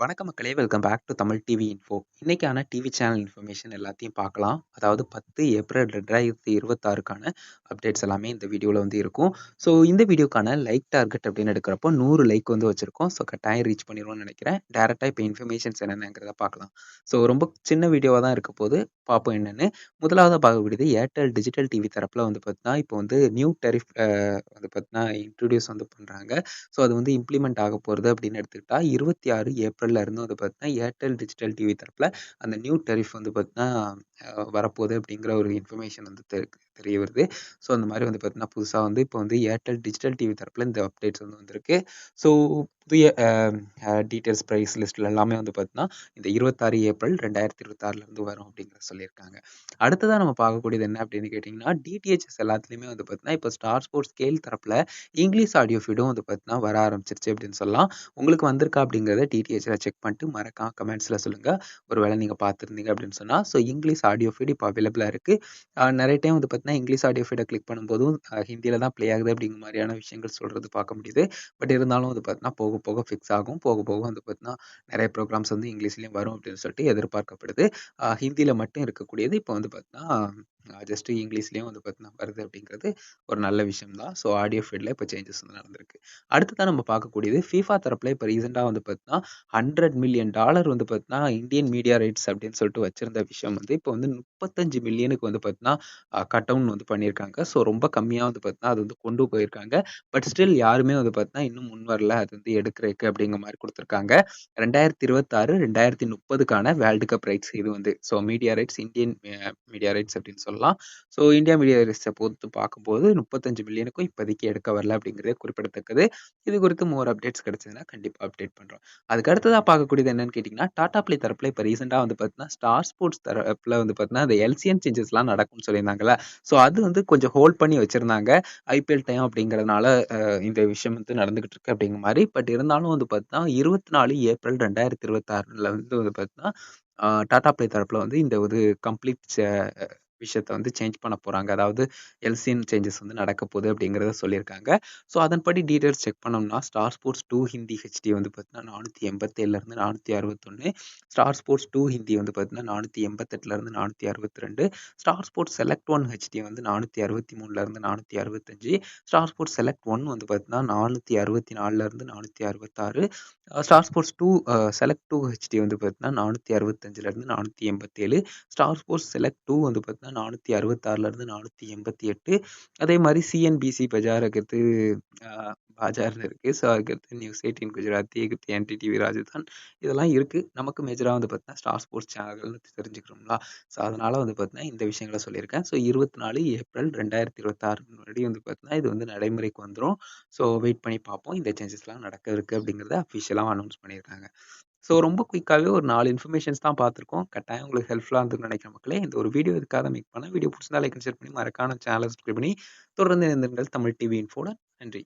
வணக்கம் மக்களே! Welcome back to Tamil TV info. இன்னைக்கான டிவி சேனல் இன்ஃபர்மேஷன் எல்லாத்தையும் பார்க்கலாம். அதாவது 10 ஏப்ரல் 2026க்கான அப்டேட்ஸ் எல்லாமே இந்த வீடியோல வந்து இருக்கும். ஸோ இந்த வீடியோக்கான லைக் டார்கெட் அப்படின்னு எடுக்கிறப்போ 100 லைக் வந்து வச்சிருக்கோம். ஸோ கட்டாயம் ரீச் பண்ணிருவோம்னு நினைக்கிறேன். டைரக்ட்டா இப்போ இன்ஃபர்மேஷன்ஸ் என்னென்னங்கிறத பார்க்கலாம். ஸோ ரொம்ப சின்ன வீடியோவா தான் இருக்க போது. பார்ப்போம் என்னன்னு. முதலாவதா பார்க்கக்கூடியது ஏர்டெல் டிஜிட்டல் டிவி தரப்புல வந்து பார்த்தீங்கன்னா, இப்போ வந்து நியூ டெரிஃப் வந்து பார்த்தீங்கன்னா இன்ட்ரோடியூஸ் வந்து பண்றாங்க. ஸோ அது வந்து இம்ப்ளிமெண்ட் ஆக போறது அப்படின்னு எடுத்துக்கிட்டா 26 ஏப்ரல்ல இருந்து வந்து பார்த்தீங்கன்னா, ஏர்டெல் டிஜிட்டல் டிவி தரப்புல அந்த நியூ டெரிஃப் வந்து பார்த்தீங்கன்னா, வரப்போகுது அப்படிங்கிற ஒரு இன்ஃபர்மேஷன் வந்து தெரிய வருது. ஸோ அந்த மாரி வந்து பார்த்தீங்கன்னா, புதுசா வந்து இப்போ வந்து ஏர்டெல் டிஜிட்டல் டிவி தரப்புல இந்த அப்டேட்ஸ் வந்து வந்திருக்கு. ஸோ புதிய டீட்டெயில்ஸ் பிரைஸ் லிஸ்ட்ல எல்லாமே வந்து பார்த்தீங்கன்னா, இந்த 26 ஏப்ரல் 2026லேருந்து வரும் அப்படிங்கிறத சொல்லியிருக்காங்க. அடுத்ததா நம்ம பார்க்கக்கூடியது என்ன அப்படின்னு கேட்டிங்கன்னா, டிடிஹெச்எஸ் எல்லாத்துலயுமே வந்து பார்த்தீங்கன்னா, இப்போ ஸ்டார் ஸ்போர்ட்ஸ் ஸ்கேல் தரப்புல இங்கிலீஷ் ஆடியோ ஃபீடும் வந்து பார்த்தீங்கன்னா வர ஆரம்பிச்சிருச்சு அப்படின்னு சொல்லலாம். உங்களுக்கு வந்திருக்கா அப்படிங்கிறத டிடிஹெச்ல செக் பண்ணிட்டு மறக்காம கமெண்ட்ஸ்ல சொல்லுங்க. ஒருவேளை நீங்க பார்த்துருந்தீங்க அப்படின்னு சொன்னா. ஸோ இங்கிலீஷ் ஆடியோ ஃபீட் இப்போ அவைலபிளா இருக்கு. நெறைய டைம் வந்து பார்த்தீங்கன்னா, இங்கிலீஷ் ஆடியோ ஃபீட கிளிக் பண்ணும்போதும் ஹிந்தியில தான் ப்ளே ஆகுது அப்படிங்கிற மாரியான விஷயங்கள் சொல்றது பார்க்க முடியுது. பட் இருந்தாலும் வந்து பார்த்தீங்கன்னா, போக போக ஃபிக்ஸ் ஆகும். போக போக வந்து பார்த்தீங்கன்னா, நெறைய ப்ரோகிராம்ஸ் வந்து இங்கிலீஷ்லயும் வரும் அப்படின்னு சொல்லிட்டு எதிர்பார்க்கப்படுது. ஹிந்தியில மட்டும் இருக்கக்கூடியது இப்போ வந்து பார்த்தீங்கன்னா, ஜஸ்ட் இங்கிலீஷ்லயும் வந்து பார்த்தீங்கன்னா வருது அப்படிங்கிறது ஒரு நல்ல விஷயம் தான். ஸோ ஆடியோ ஃபீல்ட்ல இப்போ சேஞ்சஸ் வந்து நடந்திருக்கு. அடுத்ததா நம்ம பார்க்கக்கூடியது FIFA தரப்புல இப்போ ரீசென்ட்டா வந்து பார்த்தீங்கன்னா, $100 மில்லியன் வந்து பார்த்தீங்கன்னா, இந்தியன் மீடியா ரைட்ஸ் அப்படின்னு சொல்லிட்டு வச்சிருந்த விஷயம் வந்து இப்போ வந்து 35 மில்லியனுக்கு வந்து பார்த்தீங்கன்னா, கட் டவுன் வந்து பண்ணியிருக்காங்க. ஸோ ரொம்ப கம்மியா வந்து பார்த்தீங்கன்னா, அது வந்து கொண்டு போயிருக்காங்க. பட் ஸ்டில் யாருமே வந்து பார்த்தீங்கன்னா, இன்னும் முன் வரல. அது வந்து எடுக்கிறதுக்கு அப்படிங்கிற மாரி குடுத்துருக்காங்க. 2026, 2030க்கான வேர்ல்டு கப் ரைட்ஸ் இது வந்து. So media rights Indian media rights அப்படின்னு சொல்லலாம். ஸோ இந்தியா மீடியா ரைட்ஸ பொறுத்து பார்க்கும்போது 35 மில்லியனுக்கும் இப்போதைக்கு எடுக்க வரல அப்படிங்கிறது குறிப்பிடத்தக்கது. இது குறித்து மோர் அப்டேட்ஸ் கிடைச்சதுன்னா கண்டிப்பா அப்டேட் பண்றோம். அதுக்கு அடுத்ததா பார்க்கக்கூடியது என்னன்னு கேட்டீங்கன்னா, டாடா ப்ளே தரப்புல இப்போ ரீசென்ட்டா வந்து பார்த்தீங்கன்னா, ஸ்டார் ஸ்போர்ட்ஸ் தரப்புல வந்து பார்த்தீங்கன்னா, அந்த எல்சிஎன் சேஞ்சஸ்லாம் நடக்கும்னு சொல்லியிருந்தாங்கல்ல. ஸோ அது வந்து கொஞ்சம் ஹோல்ட் பண்ணி வச்சிருந்தாங்க. ஐபிஎல் டைம் அப்படிங்கிறதுனால இந்த விஷயம் வந்து நடந்துகிட்டு இருக்கு அப்படிங்கிற மாரி. பட் இருந்தாலும் வந்து பார்த்தீங்கன்னா, 24 ஏப்ரல் 2026ல வந்து பார்த்தீங்கன்னா, டாடா ப்ளே தரப்புல வந்து இந்த ஒரு கம்ப்ளீட் விஷயத்த வந்து சேஞ்ச் பண்ண போறாங்க. அதாவது எல்சிஎன் சேஞ்சஸ் வந்து நடக்க போகுது அப்படிங்கிறத சொல்லியிருக்காங்க. ஸோ அதன்படி டீட்டெயில்ஸ் செக் பண்ணோம்னா, ஸ்டார் ஸ்போர்ட்ஸ் 2 ஹிந்தி ஹெச்டி வந்து பார்த்தீங்கன்னா 487லேருந்து 461, ஸ்டார் ஸ்போர்ட்ஸ் 2 ஹிந்தி வந்து பார்த்தீங்கன்னா 488லேருந்து 462, ஸ்டார் ஸ்போர்ட்ஸ் செலக்ட் 1 ஹெச்டி வந்து 463லேருந்து 465, ஸ்டார் ஸ்போர்ட்ஸ் செலக்ட் 1 வந்து பார்த்தீங்கன்னா 464லேருந்து 466, ஸ்டார் ஸ்போர்ட்ஸ் 2 செலக்ட் 2 ஹெச்டி வந்து பார்த்தீங்கன்னா 465லேருந்து 487, ஸ்டார் ஸ்போர்ட்ஸ் செலக்ட் 2 வந்து பார்த்தீங்கன்னா 466லேருந்து 488, அதே மாரி சிஎன்பிசி பஜார் அடுத்து பாஜார்னு இருக்கு. ஸோ அதுக்கடுத்து நியூஸ் 18 குஜராத்தி, அடுத்து என்டிடிவி ராஜஸ்தான் இதெல்லாம் இருக்கு. நமக்கு மேஜரா வந்து பார்த்தீங்கன்னா, ஸ்டார் ஸ்போர்ட்ஸ் சேனல்கள்னு தெரிஞ்சுக்கிறோம்ங்களா? ஸோ அதனால வந்து பார்த்தீங்கன்னா, இந்த விஷயங்கள சொல்லியிருக்கேன். ஸோ 24 ஏப்ரல் 2026 முன்னாடி வந்து பார்த்தீங்கன்னா, இது வந்து நடைமுறைக்கு வந்துரும். ஸோ வெயிட் பண்ணி பார்ப்போம். இந்த சேஞ்சஸ்லாம் நடக்க இருக்கு அப்படிங்கிறத அஃபிஷியலா அனௌன்ஸ் பண்ணியிருக்காங்க. ஸோ ரொம்ப குயிக்காவே ஒரு 4 இன்ஃபர்மேஷன்ஸ் தான் பார்த்துருக்கோம். கட்டாயம் உங்களுக்கு ஹெல்ப்ஃபுல்லா இருந்திருக்கும்னு நினைக்கிறேன் மக்களே. இந்த ஒரு வீடியோ இதுக்காக தான் மேக் பண்ணேன். வீடியோ பிடிச்சிருந்தா லைக் அண்ட் ஷேர் பண்ணி மறக்காம சேனல சப்ஸ்கிரைப் பண்ணி தொடர்ந்து இணைந்திருங்கள் தமிழ் டிவி இன்ஃபோட. நன்றி.